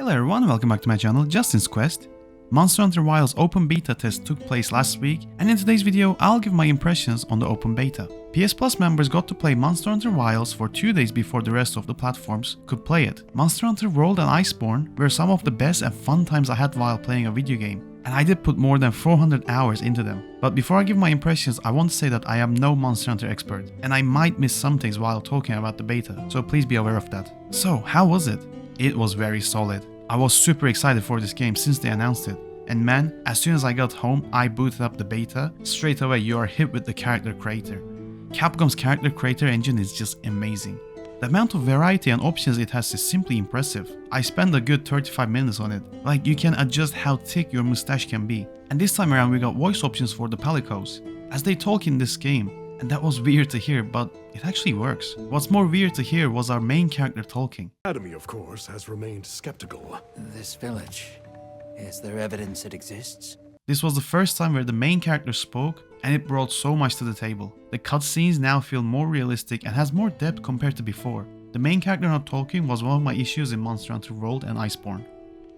Hello everyone, welcome back to my channel, Justin's Quest. Monster Hunter Wilds open beta test took place last week, and in today's video I'll give my impressions on the open beta. PS Plus members got to play Monster Hunter Wilds for 2 days before the rest of the platforms could play it. Monster Hunter World and Iceborne were some of the best and fun times I had while playing a video game, and I did put more than 400 hours into them. But before I give my impressions, I want to say that I am no Monster Hunter expert, and I might miss some things while talking about the beta, so please be aware of that. So, how was it? It was very solid. I was super excited for this game since they announced it. And man, as soon as I got home, I booted up the beta. Straight away you are hit with the character creator. Capcom's character creator engine is just amazing. The amount of variety and options it has is simply impressive. I spent a good 35 minutes on it. Like, you can adjust how thick your mustache can be. And this time around we got voice options for the Palicos, as they talk in this game. And that was weird to hear, but it actually works. What's more weird to hear was our main character talking. Academy, of course, has remained skeptical. This village, is there evidence it exists? This was the first time where the main character spoke, and it brought so much to the table. The cutscenes now feel more realistic and has more depth compared to before. The main character not talking was one of my issues in Monster Hunter World and Iceborne.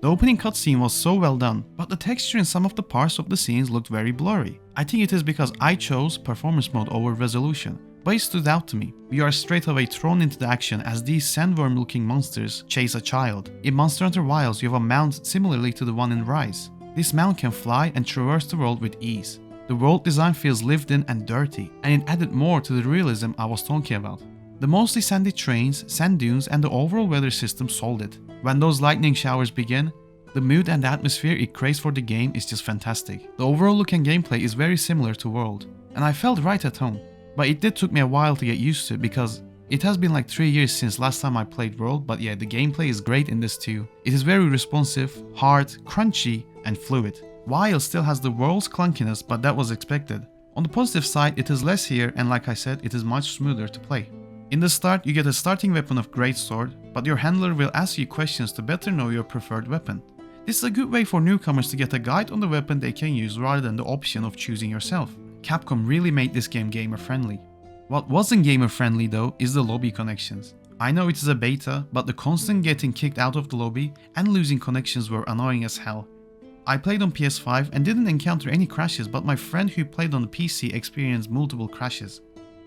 The opening cutscene was so well done, but the texture in some of the parts of the scenes looked very blurry. I think it is because I chose performance mode over resolution, but it stood out to me. We are straight away thrown into the action as these sandworm looking monsters chase a child. In Monster Hunter Wilds you have a mount similarly to the one in Rise. This mount can fly and traverse the world with ease. The world design feels lived in and dirty, and it added more to the realism I was talking about. The mostly sandy terrains, sand dunes and the overall weather system sold it. When those lightning showers begin, the mood and the atmosphere it creates for the game is just fantastic. The overall look and gameplay is very similar to World, and I felt right at home. But it did took me a while to get used to it because it has been like 3 years since last time I played World, but yeah, the gameplay is great in this too. It is very responsive, hard, crunchy and fluid. Wild still has the World's clunkiness, but that was expected. On the positive side, it is less here, and like I said, it is much smoother to play. In the start, you get a starting weapon of Greatsword, but your handler will ask you questions to better know your preferred weapon. This is a good way for newcomers to get a guide on the weapon they can use rather than the option of choosing yourself. Capcom really made this game gamer friendly. What wasn't gamer friendly though is the lobby connections. I know it is a beta, but the constant getting kicked out of the lobby and losing connections were annoying as hell. I played on PS5 and didn't encounter any crashes, but my friend who played on the PC experienced multiple crashes.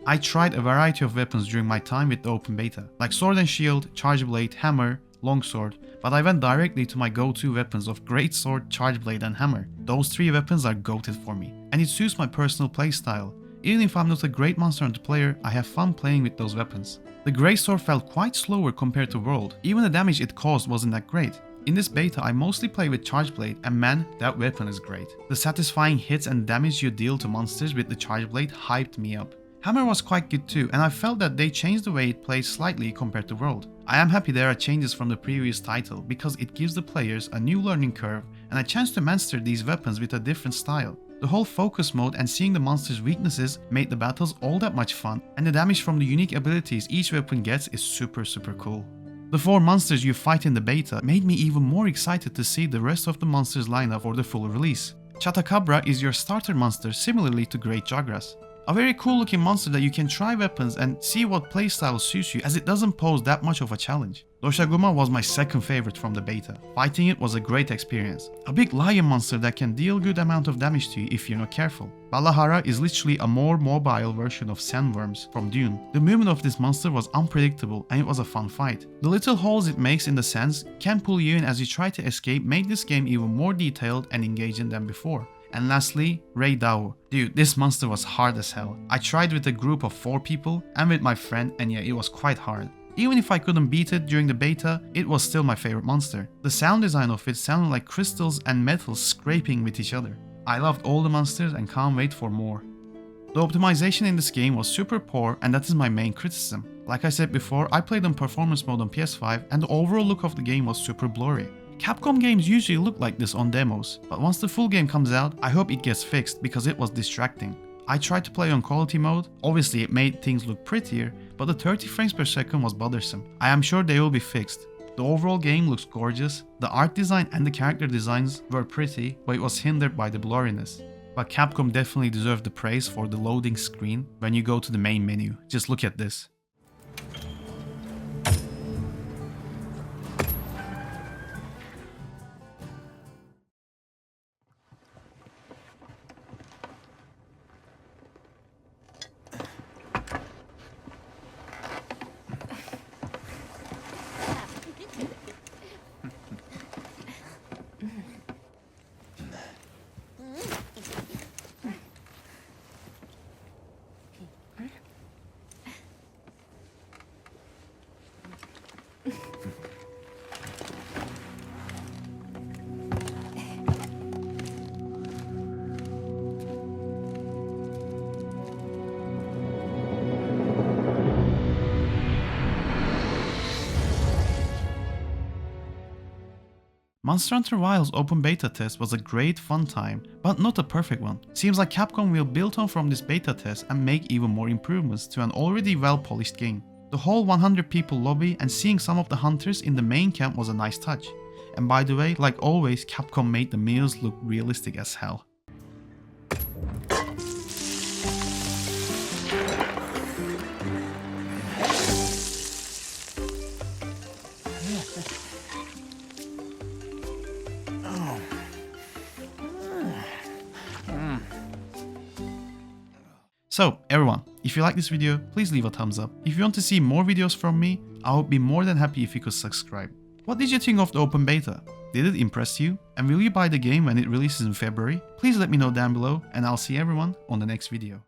I tried a variety of weapons during my time with the open beta, like sword and shield, charge blade, hammer, longsword, but I went directly to my go-to weapons of Greatsword, charge blade and hammer. Those 3 weapons are goated for me, and it suits my personal playstyle. Even if I'm not a great Monster Hunter player, I have fun playing with those weapons. The Greatsword felt quite slower compared to World, even the damage it caused wasn't that great. In this beta I mostly play with charge blade, and man, that weapon is great. The satisfying hits and damage you deal to monsters with the charge blade hyped me up. Hammer was quite good too, and I felt that they changed the way it plays slightly compared to World. I am happy there are changes from the previous title, because it gives the players a new learning curve and a chance to master these weapons with a different style. The whole focus mode and seeing the monsters' weaknesses made the battles all that much fun, and the damage from the unique abilities each weapon gets is super cool. The 4 monsters you fight in the beta made me even more excited to see the rest of the monsters lineup for the full release. Chatacabra is your starter monster similarly to Great Jagras. A very cool looking monster that you can try weapons and see what playstyle suits you, as it doesn't pose that much of a challenge. Doshaguma was my second favorite from the beta. Fighting it was a great experience. A big lion monster that can deal good amount of damage to you if you're not careful. Balahara is literally a more mobile version of sandworms from Dune. The movement of this monster was unpredictable and it was a fun fight. The little holes it makes in the sands can pull you in as you try to escape, make this game even more detailed and engaging than before. And lastly, Rei Dao. Dude, this monster was hard as hell. I tried with a group of 4 people and with my friend, and yeah, it was quite hard. Even if I couldn't beat it during the beta, it was still my favorite monster. The sound design of it sounded like crystals and metals scraping with each other. I loved all the monsters and can't wait for more. The optimization in this game was super poor, and that is my main criticism. Like I said before, I played on performance mode on PS5 and the overall look of the game was super blurry. Capcom games usually look like this on demos, but once the full game comes out, I hope it gets fixed because it was distracting. I tried to play on quality mode, obviously it made things look prettier, but the 30 frames per second was bothersome. I am sure they will be fixed. The overall game looks gorgeous, the art design and the character designs were pretty, but it was hindered by the blurriness. But Capcom definitely deserved the praise for the loading screen when you go to the main menu. Just look at this. Monster Hunter Wilds open beta test was a great fun time, but not a perfect one. Seems like Capcom will build on from this beta test and make even more improvements to an already well polished game. The whole 100 people lobby and seeing some of the hunters in the main camp was a nice touch. And by the way, like always, Capcom made the meals look realistic as hell. So everyone, if you like this video, please leave a thumbs up. If you want to see more videos from me, I would be more than happy if you could subscribe. What did you think of the open beta? Did it impress you? And will you buy the game when it releases in February? Please let me know down below, and I'll see everyone on the next video.